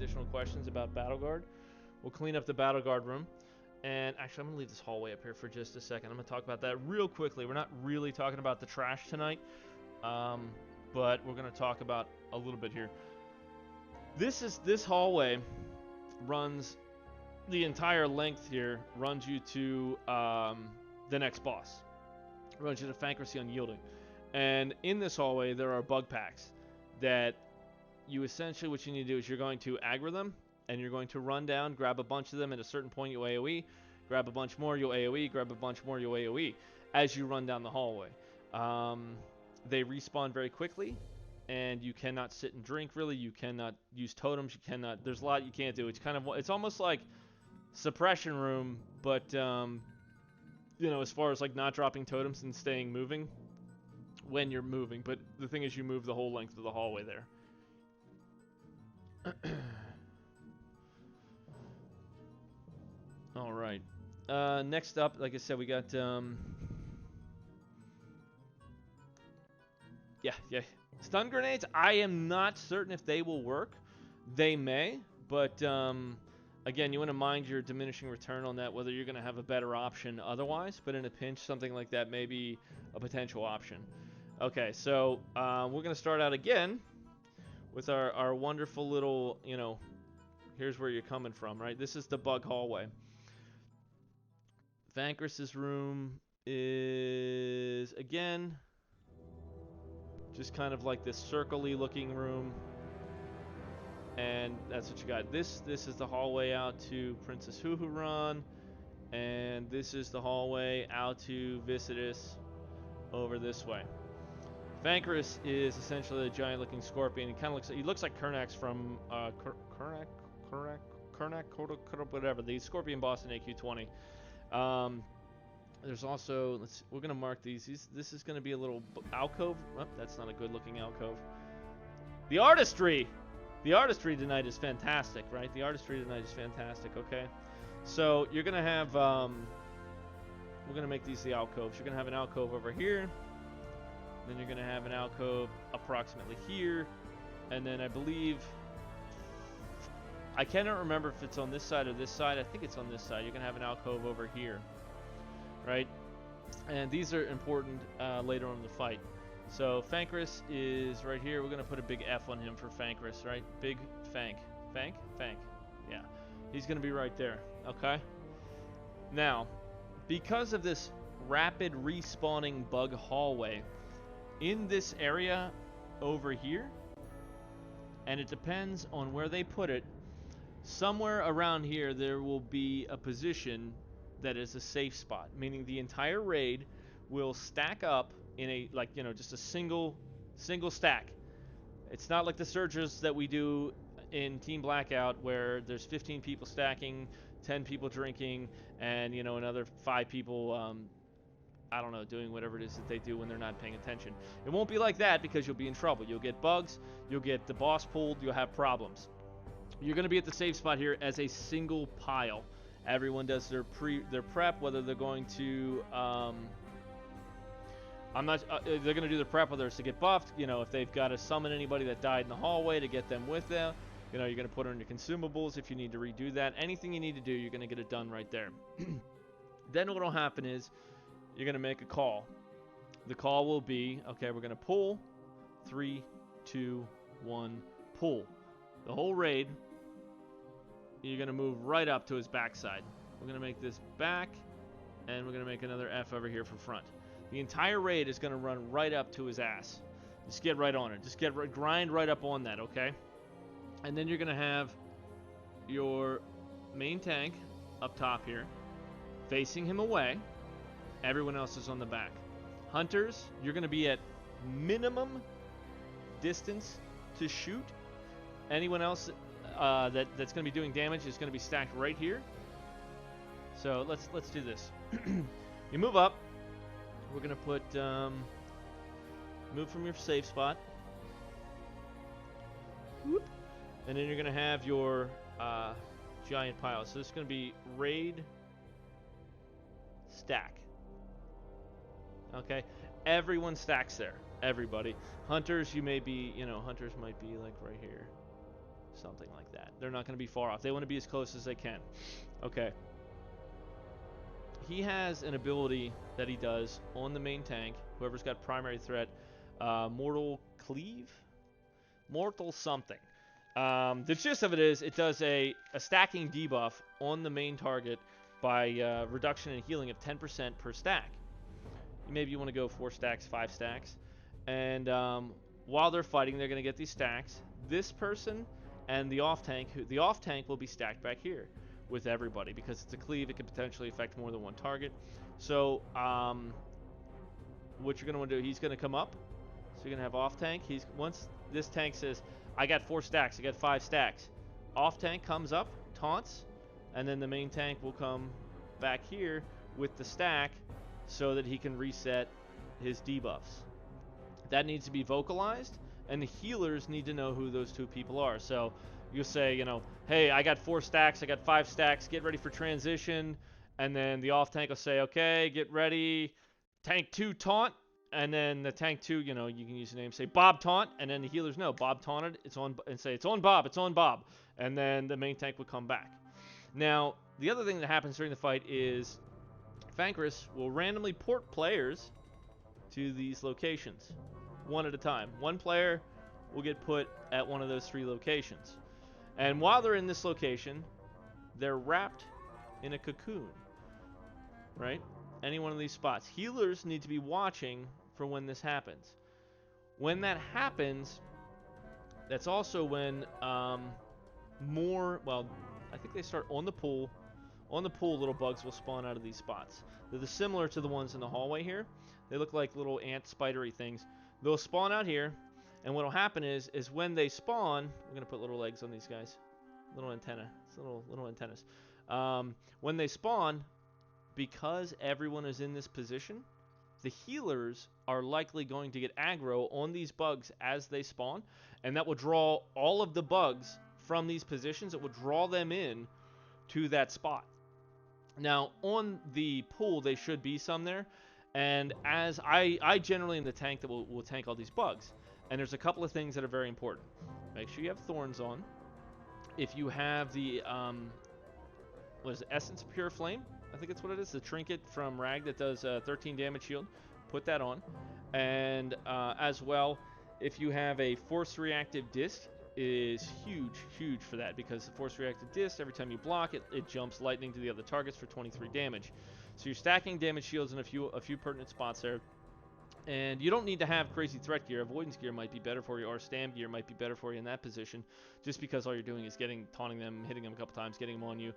additional questions about Battle Guard. We'll clean up the Battle Guard room. And actually, I'm going to leave this hallway up here for just a second. I'm going to talk about that real quickly. We're not really talking about the trash tonight, but we're going to talk about a little bit here. This hallway runs the entire length here, runs you to the next boss. Runs you to Fankriss The Unyielding. And in this hallway, there are bug packs that you essentially, what you need to do is you're going to aggro them, and you're going to run down, grab a bunch of them. At a certain point, you'll AoE. Grab a bunch more, you'll AoE. Grab a bunch more, you'll AoE. As you run down the hallway. They respawn very quickly, and you cannot sit and drink, really. You cannot use totems. You cannot... There's a lot you can't do. It's kind of... It's almost like suppression room, but, you know, as far as, like, not dropping totems and staying moving when you're moving. But the thing is, you move the whole length of the hallway there. All right. Next up, like I said, we got yeah. Stun grenades. I am not certain if they will work. They may, but again, you want to mind your diminishing return on that, whether you're going to have a better option otherwise. But in a pinch, something like that may be a potential option. Okay, so we're going to start out again with our wonderful little, you know, here's where you're coming from, right? This is the bug hallway. Fankriss's room is, again, just kind of like this circle-y looking room. And that's what you got. This is the hallway out to Princess Huhuran. And this is the hallway out to Visitus over this way. Fankriss is essentially a giant-looking scorpion. He kind of looks like Kurnax from Kurnak, whatever, the scorpion boss in AQ20. There's also, we're gonna mark these. This is gonna be a little alcove. Oh, that's not a good-looking alcove. The artistry tonight is fantastic, right? The artistry tonight is fantastic. Okay, so you're gonna have, we're gonna make these the alcoves. You're gonna have an alcove over here. Then you're gonna have an alcove approximately here, and then I believe, I cannot remember if it's on this side or this side. I think it's on this side. You're gonna have an alcove over here, right? And these are important later on in the fight. So Fankriss is right here. We're gonna put a big F on him for Fankriss, right? Big Fank. Yeah, he's gonna be right there. Okay. Now, because of this rapid respawning bug hallway in this area over here, and it depends on where they put it. Somewhere around here, there will be a position that is a safe spot, meaning the entire raid will stack up in a, like, you know, just a single stack. It's not like the surges that we do in Team Blackout, where there's 15 people stacking, 10 people drinking, and, you know, another 5 people, I don't know, doing whatever it is that they do when they're not paying attention. It won't be like that, because you'll be in trouble. You'll get bugs, you'll get the boss pulled, you'll have problems. You're going to be at the safe spot here as a single pile. Everyone does their prep, whether they're going to, they're going to do their prep, whether it's to get buffed, you know, if they've got to summon anybody that died in the hallway to get them with them. You know, you're going to put on your consumables if you need to redo that. Anything you need to do, you're going to get it done right there. Then what will happen is you're going to make a call. The call will be, okay, we're going to pull. 3, 2, 1, pull. The whole raid, you're going to move right up to his backside. We're going to make this back, and we're going to make another F over here for front. The entire raid is going to run right up to his ass. Just get right on it. Just grind right up on that, okay? And then you're going to have your main tank up top here, facing him away. Everyone else is on the back. Hunters, you're going to be at minimum distance to shoot. Anyone else that's going to be doing damage is going to be stacked right here. So let's do this. You move up. We're going to put move from your safe spot. Whoop. And then you're going to have your giant pile. So this is going to be raid stack. Okay, everyone stacks there. Everybody. Hunters, you may be, you know, hunters might be like right here. Something like that. They're not going to be far off. They want to be as close as they can. Okay. He has an ability that he does on the main tank. Whoever's got primary threat, Mortal Cleave? Mortal something. The gist of it is it does a stacking debuff on the main target by reduction in healing of 10% per stack. Maybe you want to go 4 stacks, 5 stacks. And while they're fighting, they're going to get these stacks. This person and the off-tank will be stacked back here with everybody. Because it's a cleave, it could potentially affect more than one target. So what you're going to want to do, he's going to come up. So you're going to have off-tank. Once this tank says, I got 4 stacks, I got 5 stacks. Off-tank comes up, taunts, and then the main tank will come back here with the stack so that he can reset his debuffs. That needs to be vocalized, and the healers need to know who those two people are. So you'll say, you know, hey, I got 4 stacks, I got 5 stacks, get ready for transition. And then the off-tank will say, okay, get ready, tank 2 taunt. And then the tank 2, you know, you can use the name, say Bob taunt, and then the healers know Bob taunted, it's on, and say it's on Bob, it's on Bob. And then the main tank will come back. Now, the other thing that happens during the fight is Fankriss will randomly port players to these locations, one at a time. One player will get put at one of those 3 locations. And while they're in this location, they're wrapped in a cocoon, right? Any one of these spots. Healers need to be watching for when this happens. When that happens, that's also when well, I think they start on the pool. On the pool, little bugs will spawn out of these spots. They're similar to the ones in the hallway here. They look like little ant spidery things. They'll spawn out here, and what'll happen is when they spawn, we're gonna put little legs on these guys, little antenna, it's little antennas. When they spawn, because everyone is in this position, the healers are likely going to get aggro on these bugs as they spawn, and that will draw all of the bugs from these positions. It will draw them in to that spot. Now, on the pool, they should be some there, and as I generally am the tank that will tank all these bugs, and there's a couple of things that are very important. Make sure you have thorns on. If you have the, what is it, Essence of Pure Flame? I think it's what it is, the trinket from Rag that does 13 damage shield. Put that on. And as well, if you have a Force Reactive Disc, is huge for that, because the Force Reactive Disc, every time you block it, it jumps lightning to the other targets for 23 damage. So you're stacking damage shields in a few pertinent spots there. And you don't need to have crazy threat gear. Avoidance gear might be better for you, or stam gear might be better for you in that position, just because all you're doing is taunting them, hitting them a couple times, getting them on you.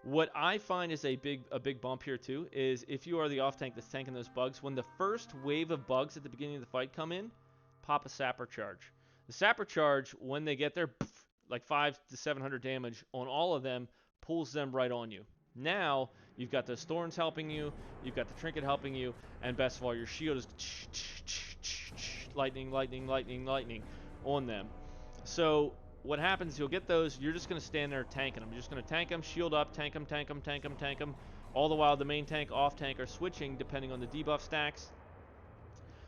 What I find is a big bump here too is if you are the off tank that's tanking those bugs, when the first wave of bugs at the beginning of the fight come in, pop a sapper charge. The sapper charge, when they get there, like 500 to 700 damage on all of them, pulls them right on you. Now you've got those thorns helping you, you've got the trinket helping you, and best of all, your shield is lightning on them. So what happens, you'll get those, you're just going to stand there tanking them. You're just going to tank them, shield up, tank them. All the while the main tank, off tank are switching depending on the debuff stacks.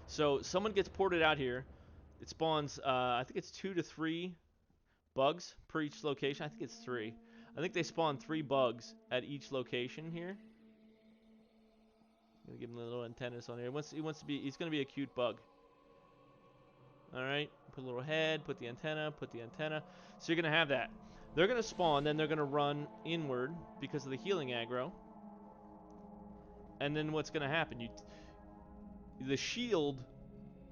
So someone gets ported out here. It spawns, I think it's 2 to 3 bugs per each location. I think it's 3. I think they spawn 3 bugs at each location here. I'm going to give him the little antennas on here. He's going to be a cute bug. Alright, put a little head, put the antenna. So you're going to have that. They're going to spawn, then they're going to run inward because of the healing aggro. And then what's going to happen? The shield,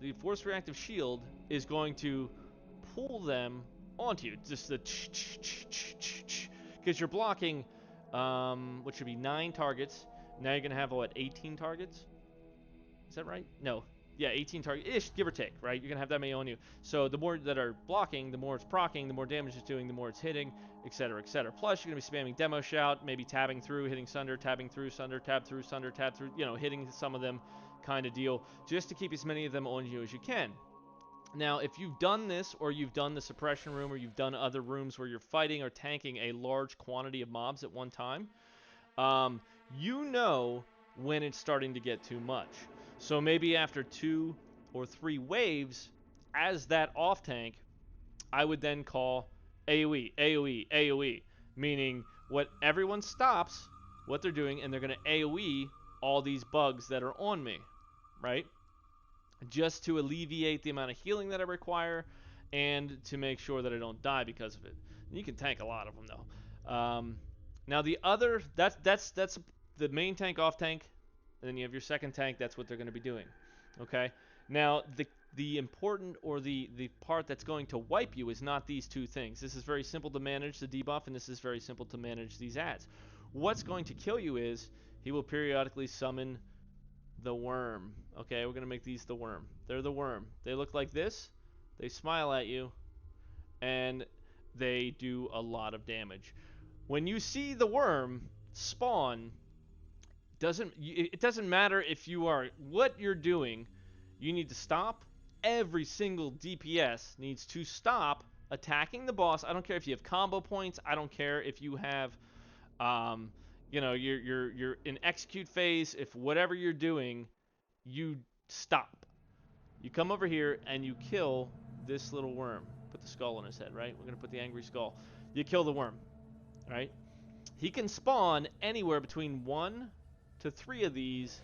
the Force Reactive Shield, is going to pull them onto you. Just the because you're blocking, what should be 9 targets. Now you're going to have, what, 18 targets? Is that right? No. Yeah, 18 target-ish, give or take, right? You're going to have that many on you. So the more that are blocking, the more it's proccing, the more damage it's doing, the more it's hitting, etc., etc. Plus, you're going to be spamming Demo Shout, maybe tabbing through, hitting Sunder, tabbing through, Sunder, tab through, Sunder, tab through, you know, hitting some of them kind of deal, just to keep as many of them on you as you can. Now, if you've done this, or you've done the suppression room, or you've done other rooms where you're fighting or tanking a large quantity of mobs at one time, you know when it's starting to get too much. So maybe after 2 or 3 waves, as that off tank I would then call AoE, AoE, AoE, meaning what everyone stops what they're doing and they're going to AoE all these bugs that are on me, right? Just to alleviate the amount of healing that I require and to make sure that I don't die because of it. You can tank a lot of them though. Now the other, that's the main tank off tank, and then you have your second tank. That's what they're going to be doing. Okay. Now the important or the part that's going to wipe you is not these two things. This is very simple to manage the debuff, and this is very simple to manage these ads. What's going to kill you is he will periodically summon the worm. Okay, we're going to make these the worm. They're the worm. They look like this. They smile at you, and they do a lot of damage. When you see the worm spawn, it doesn't matter if you are what you're doing. You need to stop. Every single DPS needs to stop attacking the boss. I don't care if you have combo points. I don't care if you have you're in execute phase. If whatever you're doing, you stop. You come over here and you kill this little worm. Put the skull on his head, right? We're gonna put the angry skull. You kill the worm, right? He can spawn anywhere between 1 to 3 of these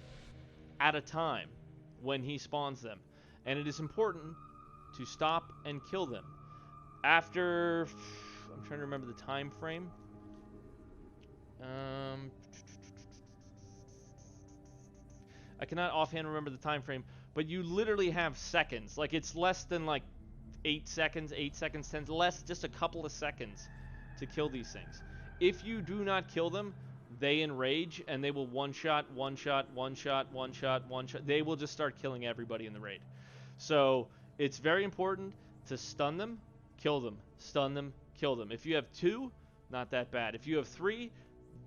at a time when he spawns them, and it is important to stop and kill them. After, I'm trying to remember the time frame. I cannot offhand remember the time frame, but you literally have seconds. Like, it's less than like 8 seconds, 10, less, just a couple of seconds to kill these things. If you do not kill them, they enrage and they will one shot. They will just start killing everybody in the raid. So it's very important to stun them, kill them, stun them, kill them. If you have 2, not that bad. If you have 3,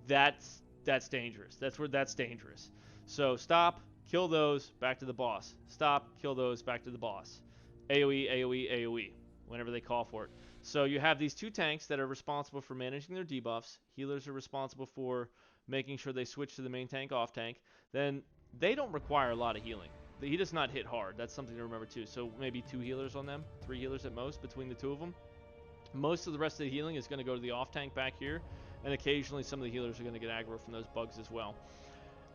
that's dangerous. That's dangerous. So stop, kill those, back to the boss. Stop, kill those, back to the boss. AoE, AoE, AoE, whenever they call for it. So you have these 2 tanks that are responsible for managing their debuffs. Healers are responsible for making sure they switch to the main tank off tank. Then they don't require a lot of healing. He does not hit hard. That's something to remember too. So maybe 2 healers on them, 3 healers at most between the 2 of them. Most of the rest of the healing is going to go to the off tank back here, and occasionally some of the healers are going to get aggro from those bugs as well.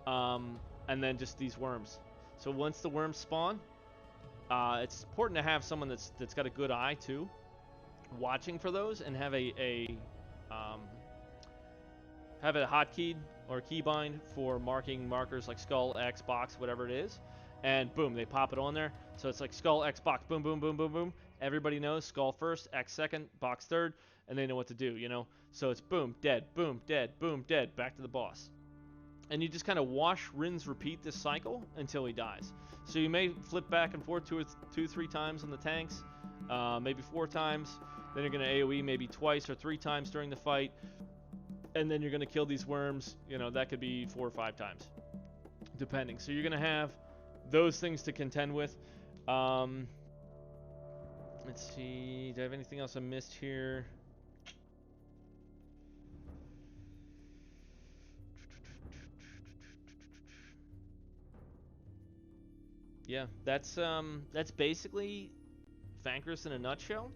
And then just these worms. So once the worms spawn, it's important to have someone that's got a good eye too, watching for those, and have a hotkey or keybind for marking markers like skull, X, box, whatever it is, and boom, they pop it on there. So it's like skull, X, box, boom, boom, boom, boom, boom. Everybody knows skull first, X second, box third, and they know what to do, you know? So it's boom, dead, boom, dead, boom, dead, back to the boss. And you just kind of wash, rinse, repeat this cycle until he dies. So you may flip back and forth 2 or 3 times on the tanks, maybe 4 times. Then you're going to AoE maybe twice or 3 times during the fight. And then you're going to kill these worms. You know, that could be 4 or 5 times, depending. So you're going to have those things to contend with. Let's see. Do I have anything else I missed here? Yeah, that's basically Fankriss in a nutshell.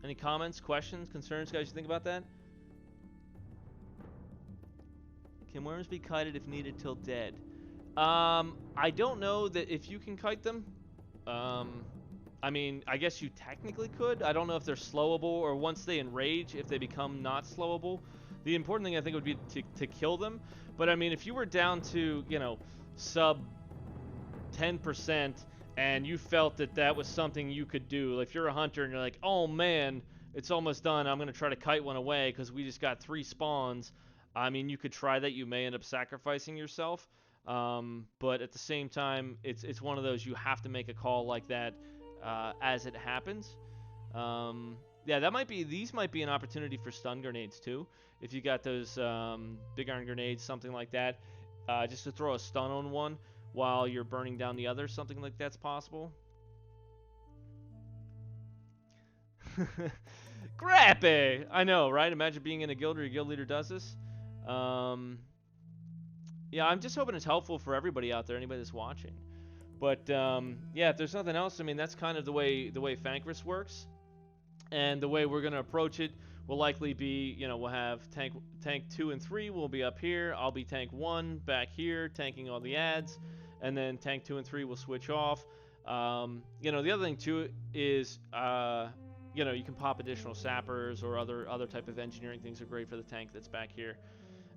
Any comments, questions, concerns, guys? You think about that? Can worms be kited if needed till dead? I don't know that if you can kite them. I mean, I guess you technically could. I don't know if they're slowable or once they enrage, if they become not slowable. The important thing I think would be to kill them. But I mean, if you were down to, you know, sub 10% and you felt that was something you could do, like if you're a hunter and you're like, oh man, it's almost done, I'm going to try to kite one away because we just got 3 spawns. I mean, you could try that. You may end up sacrificing yourself. But at the same time, it's one of those, you have to make a call like that as it happens. Yeah, these might be an opportunity for stun grenades too. If you got those big iron grenades, something like that, just to throw a stun on one while you're burning down the other, something like that's possible. Grappy! I know, right? Imagine being in a guild where your guild leader does this. Yeah, I'm just hoping it's helpful for everybody out there, anybody that's watching. But yeah, if there's nothing else, I mean, that's kind of the way Fankriss works, and the way we're gonna approach it will likely be, we'll have tank 2 and 3 will be up here. I'll be tank 1 back here, tanking all the ads, and then tank 2 and 3 will switch off. The other thing too is, you can pop additional sappers or other type of engineering things are great for the tank that's back here.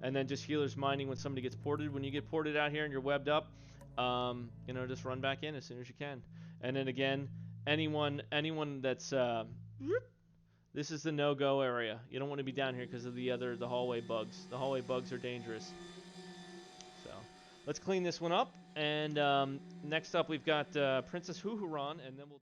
And then just healers mining when somebody gets ported. When you get ported out here and you're webbed up, just run back in as soon as you can. And then again, anyone that's this is the no-go area. You don't want to be down here because of the hallway bugs. The hallway bugs are dangerous. So let's clean this one up. And next up, we've got Princess Huhuran, and then we'll.